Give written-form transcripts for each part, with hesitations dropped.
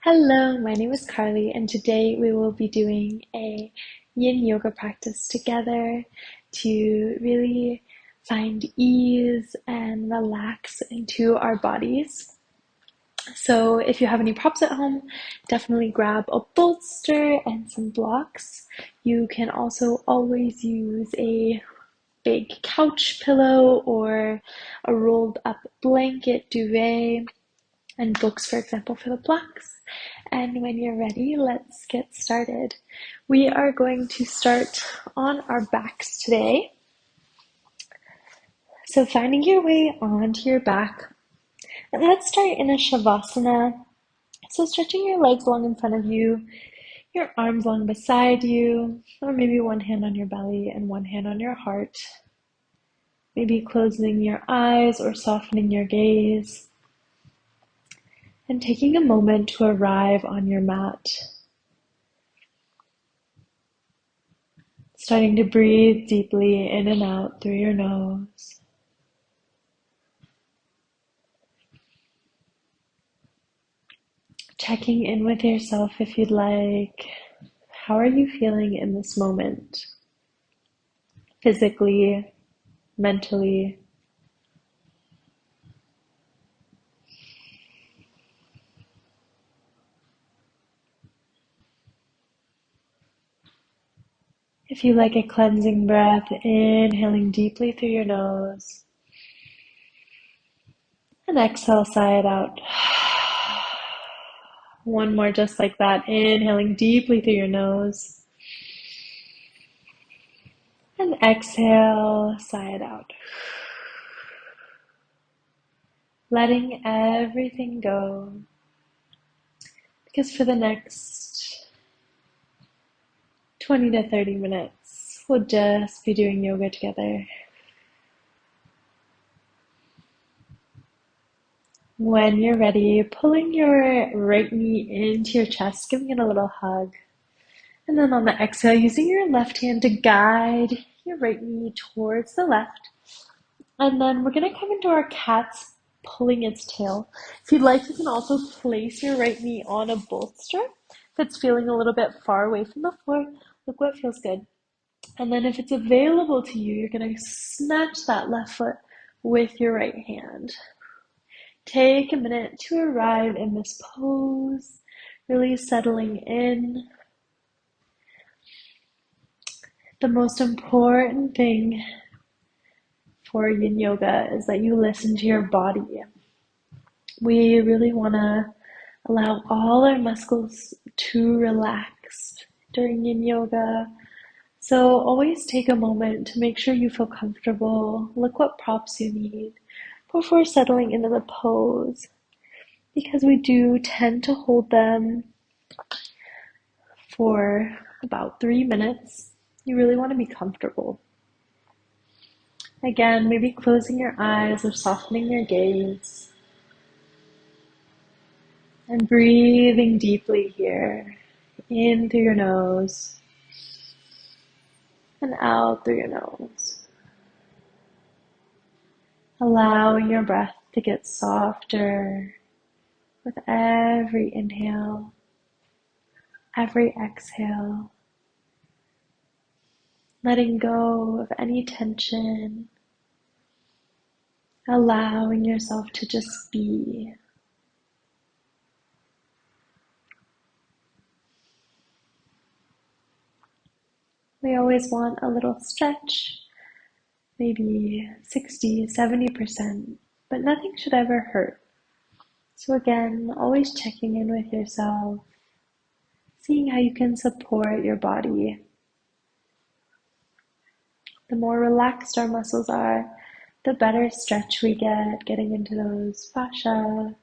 Hello, my name is Carly, and today we will be doing a yin yoga practice together to really find ease and relax into our bodies. So, if you have any props at home, definitely grab a bolster and some blocks. You can also always use a big couch pillow or a rolled up blanket, duvet, and books, for example, for the blocks. And when you're ready, let's get started. We are going to start on our backs today. So finding your way onto your back. And let's start in a Shavasana. So stretching your legs long in front of you, your arms long beside you, or maybe one hand on your belly and one hand on your heart. Maybe closing your eyes or softening your gaze. And taking a moment to arrive on your mat. Starting to breathe deeply in and out through your nose. Checking in with yourself if you'd like. How are you feeling in this moment? Physically, mentally. If you like a cleansing breath, inhaling deeply through your nose. And exhale, sigh it out. One more just like that. Inhaling deeply through your nose. And exhale, sigh it out. Letting everything go. Because for the next 20 to 30 minutes, we'll just be doing yoga together. When you're ready, pulling your right knee into your chest, giving it a little hug. And then on the exhale, using your left hand to guide your right knee towards the left. And then we're going to come into our cat's pulling its tail. If you'd like, you can also place your right knee on a bolster. If it's feeling a little bit far away from the floor, look what feels good. And then if it's available to you, you're going to snatch that left foot with your right hand. Take a minute to arrive in this pose, really settling in. The most important thing for yin yoga is that you listen to your body. We really want to allow all our muscles to relax during yin yoga. So always take a moment to make sure you feel comfortable. Look what props you need before settling into the pose, because we do tend to hold them for about 3 minutes. You really want to be comfortable. Again, maybe closing your eyes or softening your gaze. And breathing deeply here, in through your nose and out through your nose. Allowing your breath to get softer with every inhale, every exhale. Letting go of any tension. Allowing yourself to just be. We always want a little stretch, maybe 60, 70%, but nothing should ever hurt. So again, always checking in with yourself, seeing how you can support your body. The more relaxed our muscles are, the better stretch we get, getting into those fascia.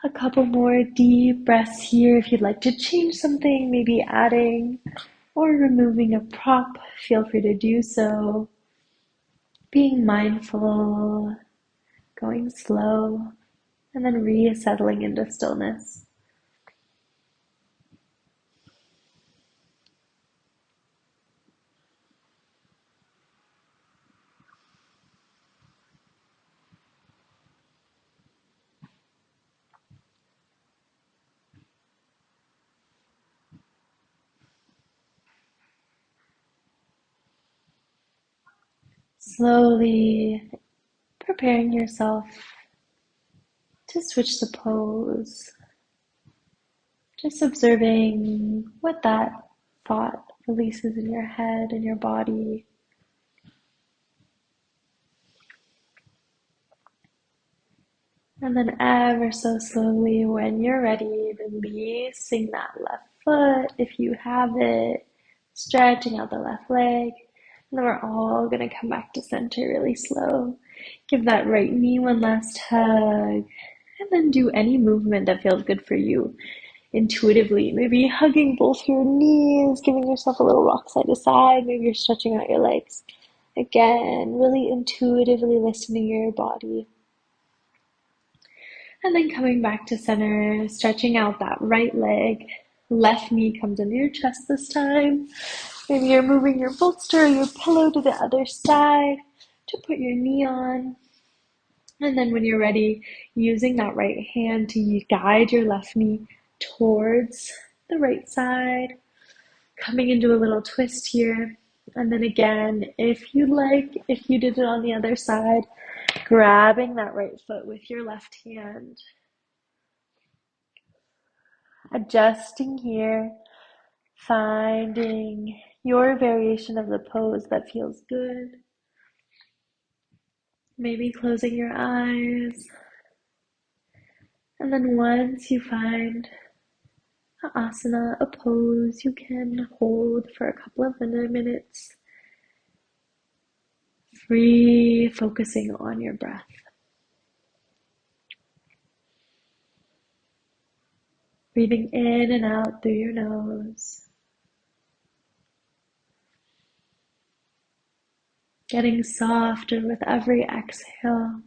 A couple more deep breaths here. If you'd like to change something, maybe adding or removing a prop, feel free to do so. Being mindful, going slow, and then resettling into stillness. Slowly preparing yourself to switch the pose. Just observing what that thought releases in your head and your body. And then ever so slowly, when you're ready, releasing that left foot if you have it, stretching out the left leg. And then we're all going to come back to center really slow. Give that right knee one last hug. And then do any movement that feels good for you intuitively. Maybe hugging both your knees, giving yourself a little rock side to side. Maybe you're stretching out your legs. Again, really intuitively listening to your body. And then coming back to center, stretching out that right leg. Left knee comes into your chest this time. Maybe you're moving your bolster or your pillow to the other side to put your knee on. And then when you're ready, using that right hand to guide your left knee towards the right side. Coming into a little twist here. And then again, if you did it on the other side, grabbing that right foot with your left hand. Adjusting here, finding your variation of the pose that feels good. Maybe closing your eyes. And then once you find an asana, a pose you can hold for a couple of minutes, focusing on your breath. Breathing in and out through your nose. Getting softer with every exhale.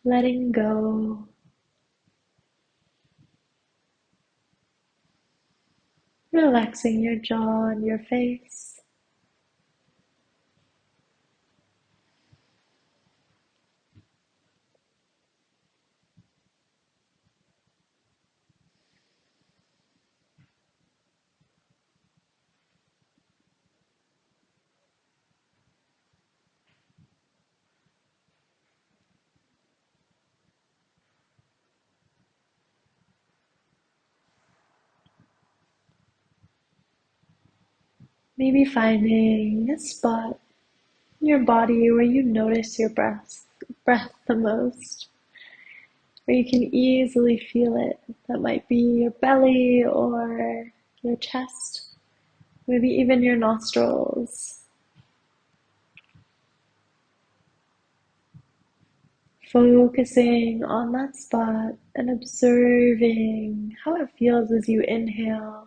Letting go. Relaxing your jaw and your face. Maybe finding a spot in your body where you notice your breath the most, where you can easily feel it. That might be your belly or your chest, maybe even your nostrils. Focusing on that spot and observing how it feels as you inhale.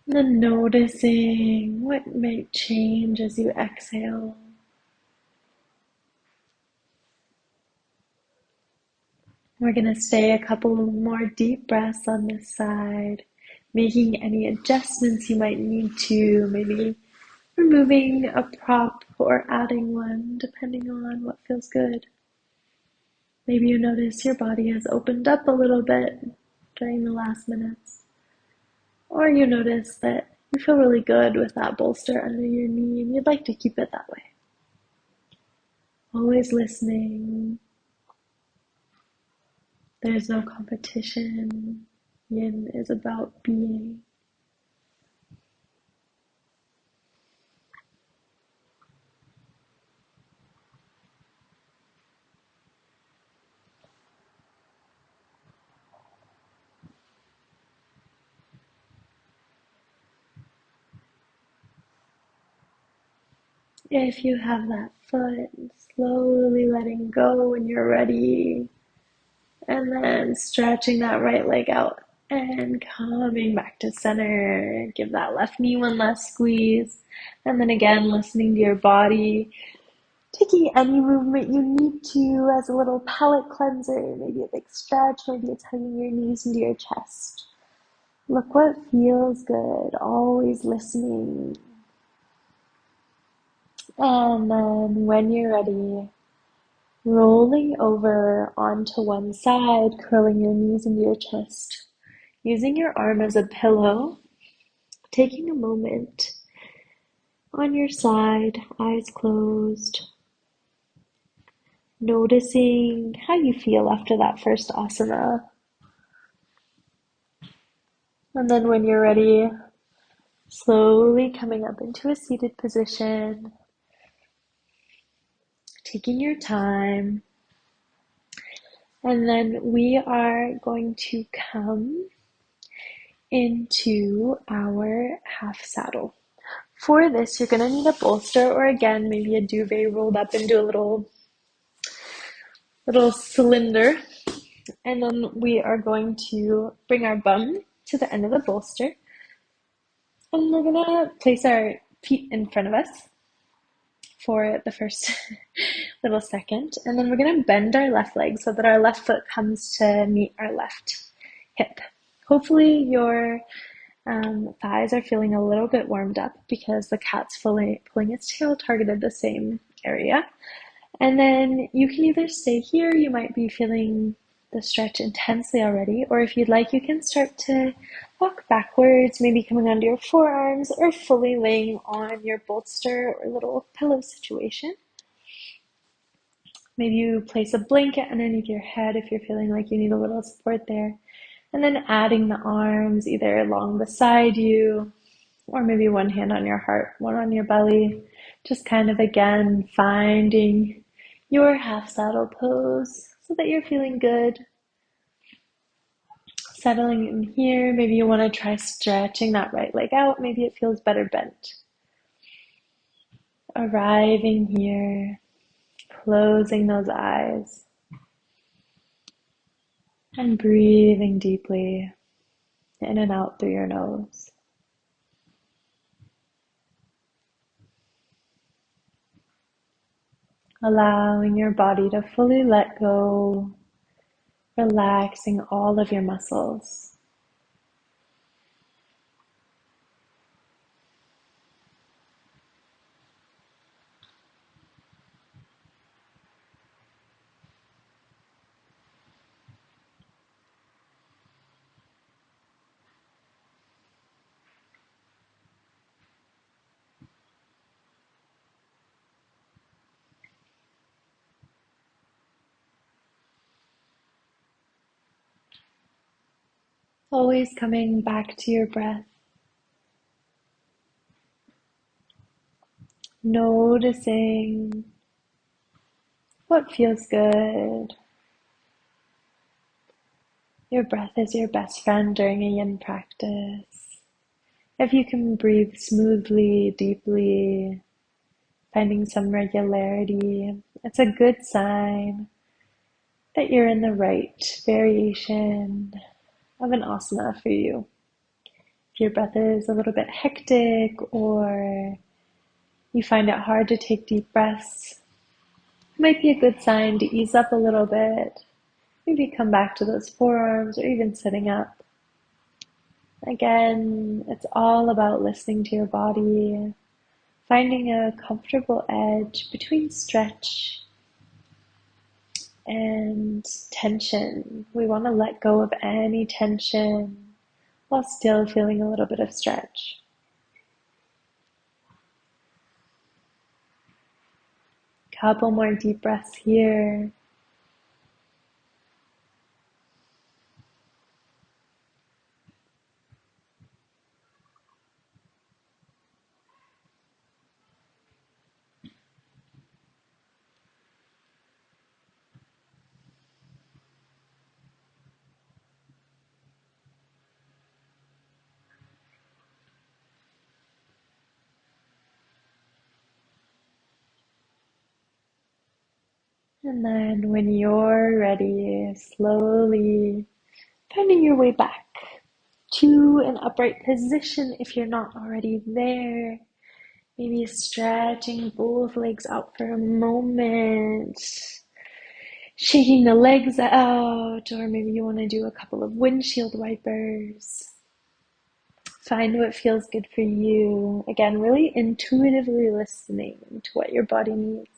And then noticing what might change as you exhale. We're going to stay a couple more deep breaths on this side, making any adjustments you might need to, maybe removing a prop or adding one, depending on what feels good. Maybe you notice your body has opened up a little bit during the last minutes. Or you notice that you feel really good with that bolster under your knee and you'd like to keep it that way. Always listening. There's no competition. Yin is about being. If you have that foot, slowly letting go when you're ready. And then stretching that right leg out and coming back to center. Give that left knee one last squeeze. And then again, listening to your body. Taking any movement you need to as a little palate cleanser. Maybe a big stretch, maybe it's hugging your knees into your chest. Look what feels good. Always listening. And then when you're ready, rolling over onto one side, curling your knees into your chest. using your arm as a pillow, taking a moment on your side, eyes closed, noticing how you feel after that first asana. And then when you're ready, slowly coming up into a seated position, taking your time. And then we are going to come into our half saddle. For this, you're going to need a bolster, or again, maybe a duvet rolled up into a little cylinder. And then we are going to bring our bum to the end of the bolster. And we're going to place our feet in front of us for the first little second. And then we're going to bend our left leg so that our left foot comes to meet our left hip. Hopefully your thighs are feeling a little bit warmed up because the cat's pulling its tail targeted the same area. And then you can either stay here, you might be feeling the stretch intensely already, or if you'd like, you can start to walk backwards, maybe coming onto your forearms or fully laying on your bolster or little pillow situation. Maybe you place a blanket underneath your head if you're feeling like you need a little support there. And then adding the arms either along beside you, or maybe one hand on your heart, one on your belly. Just kind of again finding your half saddle pose so that you're feeling good. Settling in here, maybe you want to try stretching that right leg out. Maybe it feels better bent. Arriving here, closing those eyes, and breathing deeply in and out through your nose. Allowing your body to fully let go, relaxing all of your muscles. Always coming back to your breath. Noticing what feels good. Your breath is your best friend during a yin practice. If you can breathe smoothly, deeply, finding some regularity, it's a good sign that you're in the right variation of an asana for you. If your breath is a little bit hectic or you find it hard to take deep breaths, it might be a good sign to ease up a little bit. Maybe come back to those forearms or even sitting up. Again, it's all about listening to your body, finding a comfortable edge between stretch and tension. We want to let go of any tension while still feeling a little bit of stretch. Couple more deep breaths here. And then when you're ready, slowly finding your way back to an upright position if you're not already there. Maybe stretching both legs out for a moment, shaking the legs out, or maybe you want to do a couple of windshield wipers. Find what feels good for you. Again, really intuitively listening to what your body needs.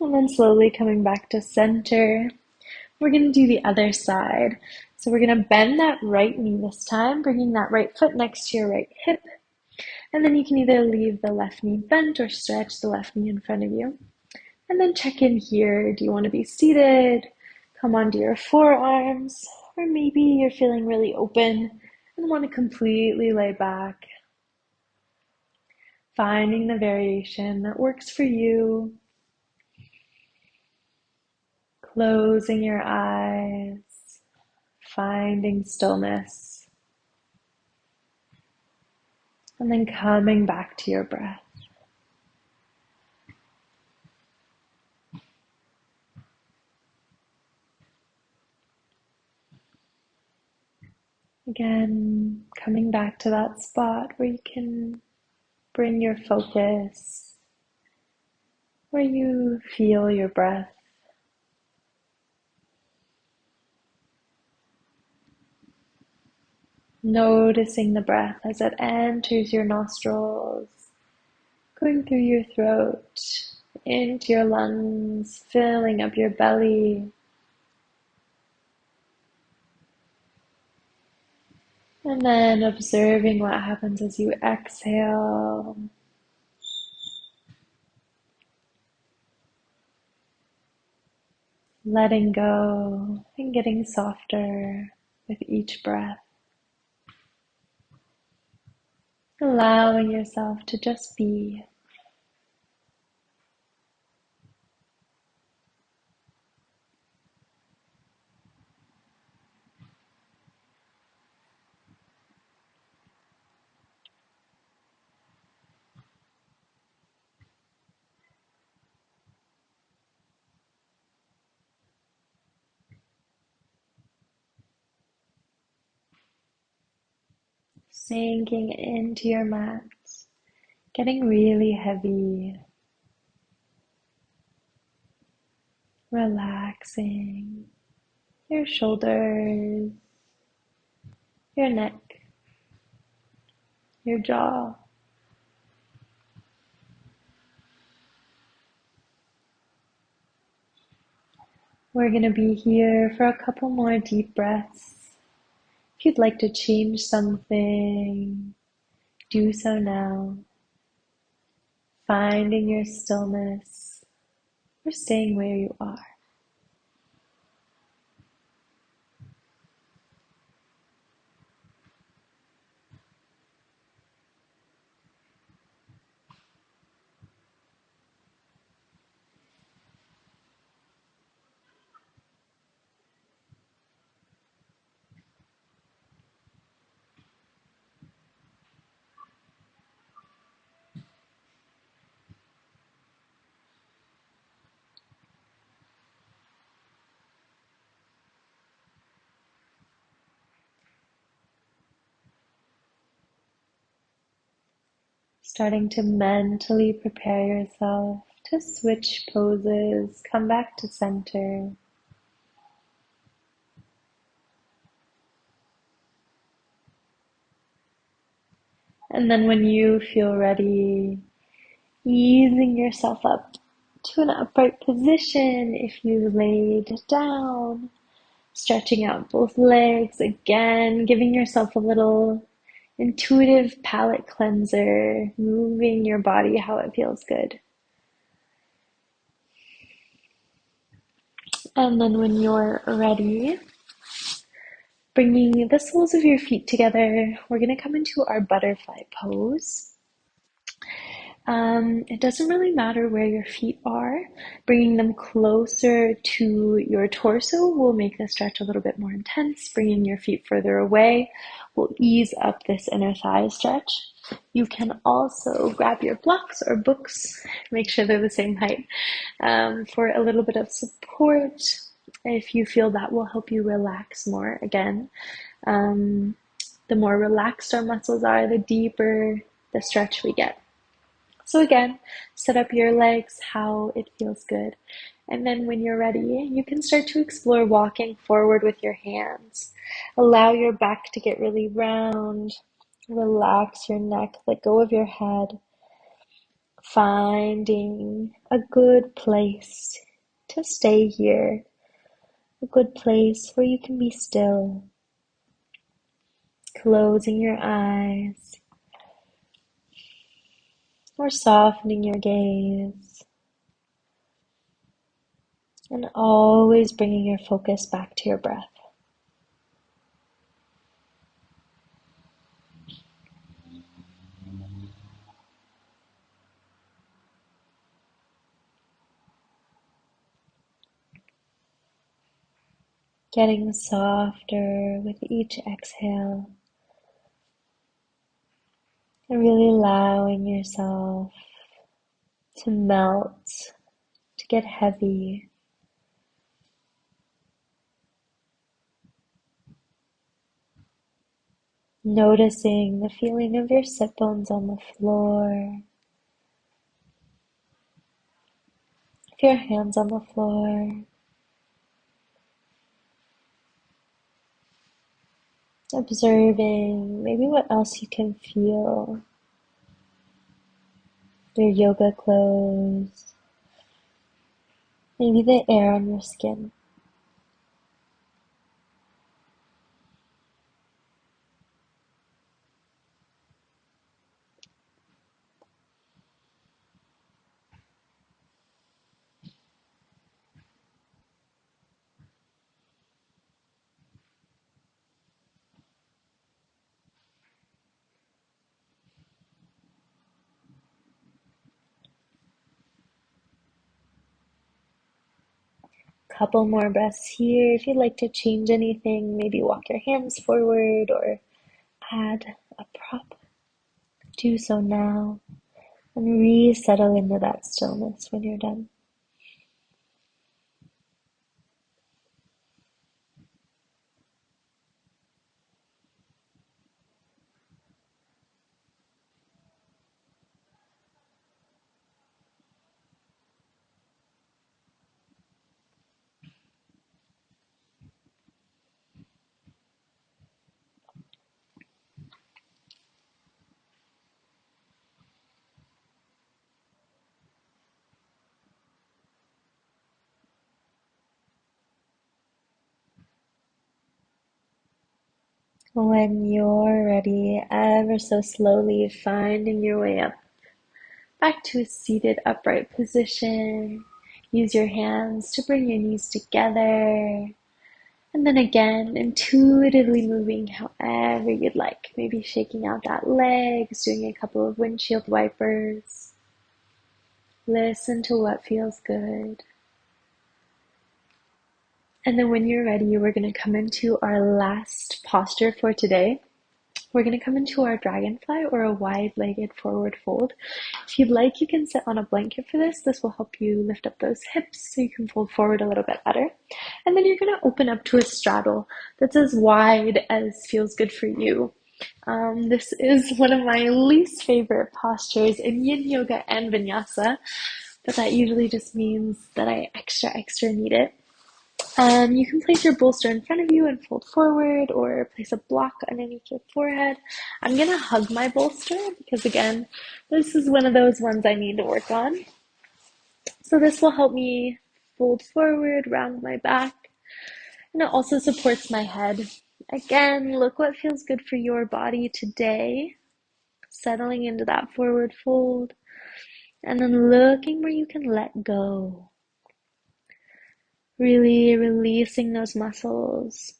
And then slowly coming back to center. We're going to do the other side. So we're going to bend that right knee this time, bringing that right foot next to your right hip. And then you can either leave the left knee bent or stretch the left knee in front of you. And then check in here. Do you want to be seated? Come onto your forearms. Or maybe you're feeling really open and want to completely lay back. Finding the variation that works for you. Closing your eyes. Finding stillness. And then coming back to your breath. Again, coming back to that spot where you can bring your focus, where you feel your breath. Noticing the breath as it enters your nostrils, going through your throat, into your lungs, filling up your belly. And then observing what happens as you exhale. Letting go and getting softer with each breath. Allowing yourself to just be. Sinking into your mat, getting really heavy, relaxing your shoulders, your neck, your jaw. We're going to be here for a couple more deep breaths. If you'd like to change something, do so now. Finding your stillness or staying where you are. Starting to mentally prepare yourself to switch poses, come back to center. And then when you feel ready, easing yourself up to an upright position if you laid down, stretching out both legs again, giving yourself a little intuitive palate cleanser, moving your body how it feels good. And then when you're ready, bringing the soles of your feet together, we're going to come into our butterfly pose. It doesn't really matter where your feet are. Bringing them closer to your torso will make the stretch a little bit more intense. Bringing your feet further away will ease up this inner thigh stretch. You can also grab your blocks or books, make sure they're the same height, for a little bit of support if you feel that will help you relax more. Again, the more relaxed our muscles are, the deeper the stretch we get. So again, set up your legs how it feels good. And then when you're ready, you can start to explore walking forward with your hands. Allow your back to get really round. Relax your neck, let go of your head. Finding a good place to stay here. A good place where you can be still. closing your eyes or softening your gaze, and always bringing your focus back to your breath. Getting softer with each exhale, and really allowing yourself to melt, to get heavy. Noticing the feeling of your sit bones on the floor, of your hands on the floor. Observing maybe what else you can feel. Your yoga clothes, maybe the air on your skin. Couple more breaths here. If you'd like to change anything, maybe walk your hands forward or add a prop, do so now, and resettle into that stillness when you're done. When you're ready, ever so slowly finding your way up back to a seated upright position. Use your hands to bring your knees together. And then again, intuitively moving however you'd like. Maybe shaking out that legs, doing a couple of windshield wipers. Listen to what feels good. And then when you're ready, we're going to come into our last posture for today. We're going to come into our dragonfly or a wide-legged forward fold. If you'd like, you can sit on a blanket for this. This will help you lift up those hips so you can fold forward a little bit better. And then you're going to open up to a straddle that's as wide as feels good for you. This is one of my least favorite postures in yin yoga and vinyasa, but that usually just means that I extra need it. You can place your bolster in front of you and fold forward, or place a block underneath your forehead. I'm gonna hug my bolster because, again, this is one of those ones I need to work on. So this will help me fold forward, round my back, and it also supports my head. Again, look what feels good for your body today. Settling into that forward fold, and then looking where you can let go. Really releasing those muscles.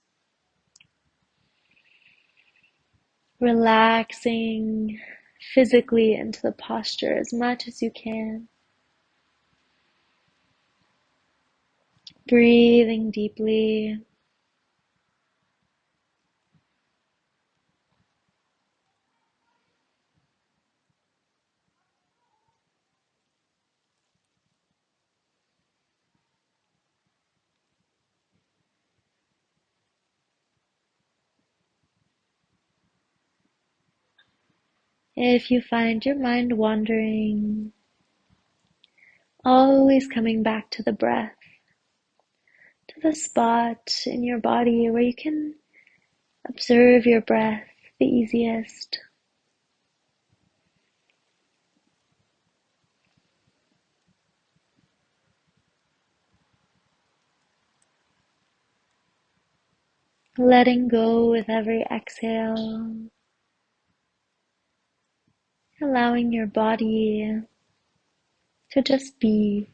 Relaxing physically into the posture as much as you can. Breathing deeply. If you find your mind wandering, always coming back to the breath, to the spot in your body where you can observe your breath the easiest. letting go with every exhale, allowing your body to just be.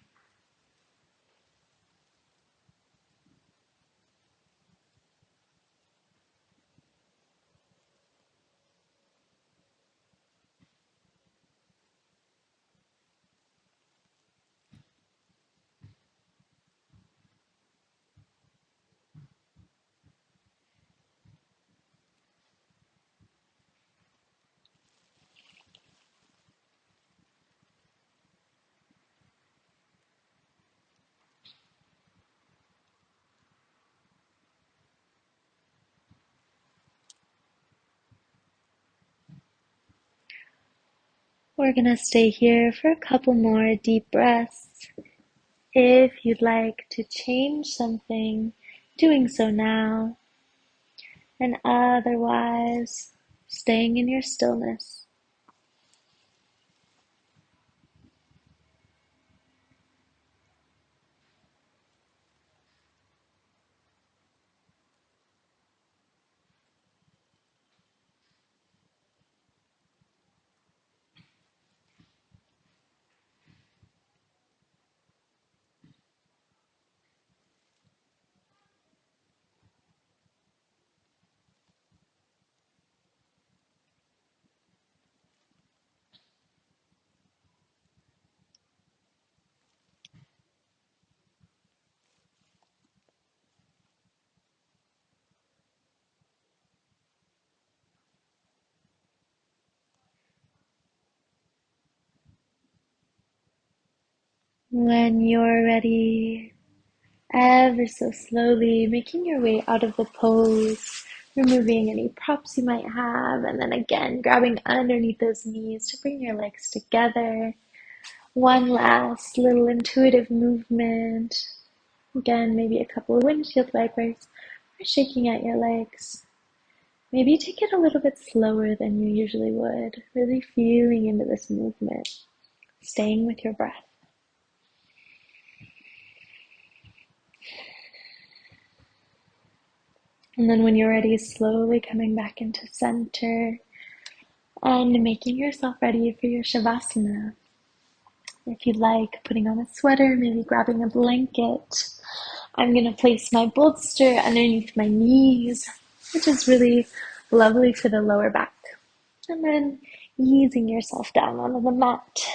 We're gonna stay here for a couple more deep breaths. If you'd like to change something, doing so now, and otherwise staying in your stillness. When you're ready, ever so slowly making your way out of the pose, removing any props you might have, and then again grabbing underneath those knees to bring your legs together. One last little intuitive movement. Again, maybe a couple of windshield wipers or shaking at your legs. Maybe take it a little bit slower than you usually would, really feeling into this movement, staying with your breath. And then when you're ready, slowly coming back into center and making yourself ready for your Shavasana. If you'd like, putting on a sweater, maybe grabbing a blanket. I'm going to place my bolster underneath my knees, which is really lovely for the lower back. And then easing yourself down onto the mat.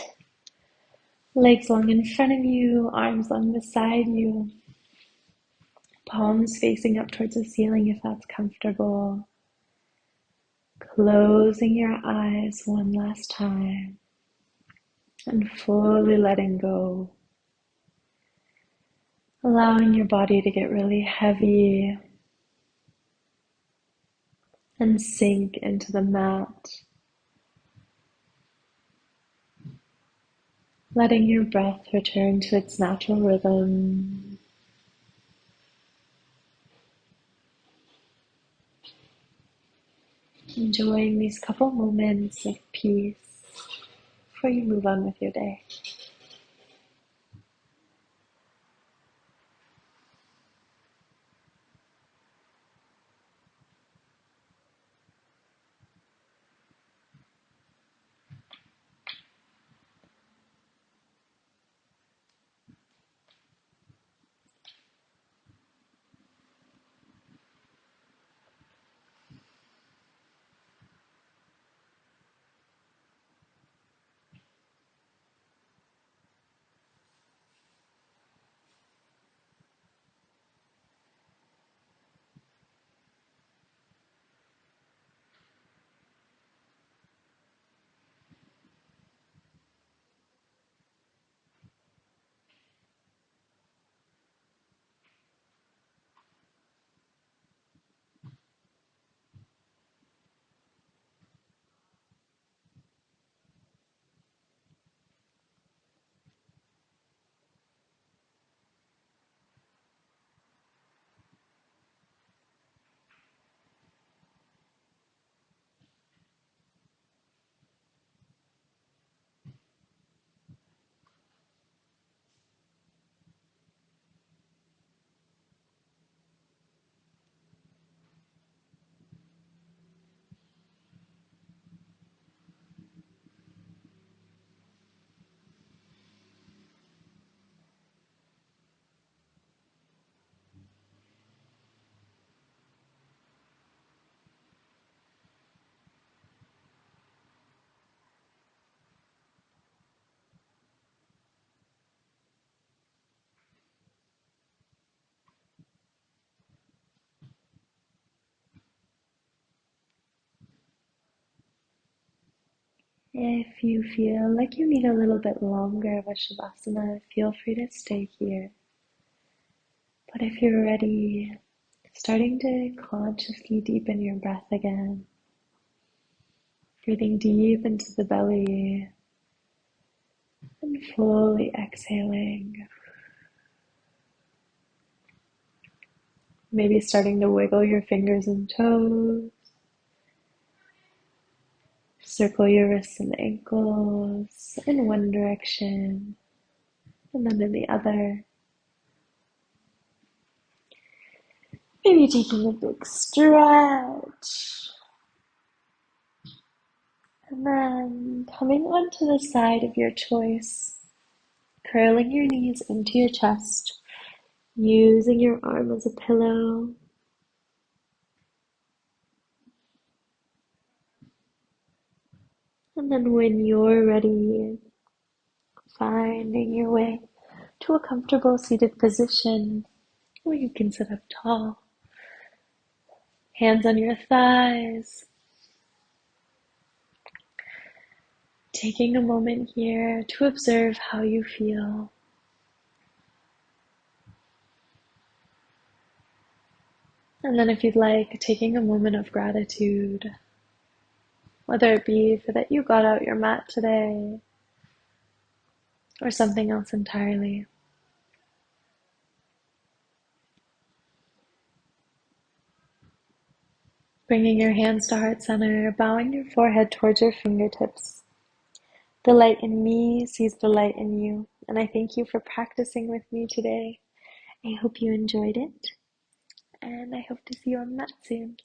Legs long in front of you, arms long beside you. Palms facing up towards the ceiling if that's comfortable. Closing your eyes one last time and fully letting go. Allowing your body to get really heavy and sink into the mat. Letting your breath return to its natural rhythm. Enjoying these couple moments of peace before you move on with your day. If you feel like you need a little bit longer of a Shavasana, feel free to stay here. But if you're ready, starting to consciously deepen your breath again, breathing deep into the belly and fully exhaling. Maybe starting to wiggle your fingers and toes. Circle your wrists and ankles in one direction and then in the other. Maybe taking a big stretch. And then coming onto the side of your choice, curling your knees into your chest, using your arm as a pillow. And then when you're ready, finding your way to a comfortable seated position where you can sit up tall. Hands on your thighs. Taking a moment here to observe how you feel. And then if you'd like, taking a moment of gratitude, whether it be for that you got out your mat today or something else entirely. Bringing your hands to heart center, bowing your forehead towards your fingertips. The light in me sees the light in you, and I thank you for practicing with me today. I hope you enjoyed it, and I hope to see you on the mat soon.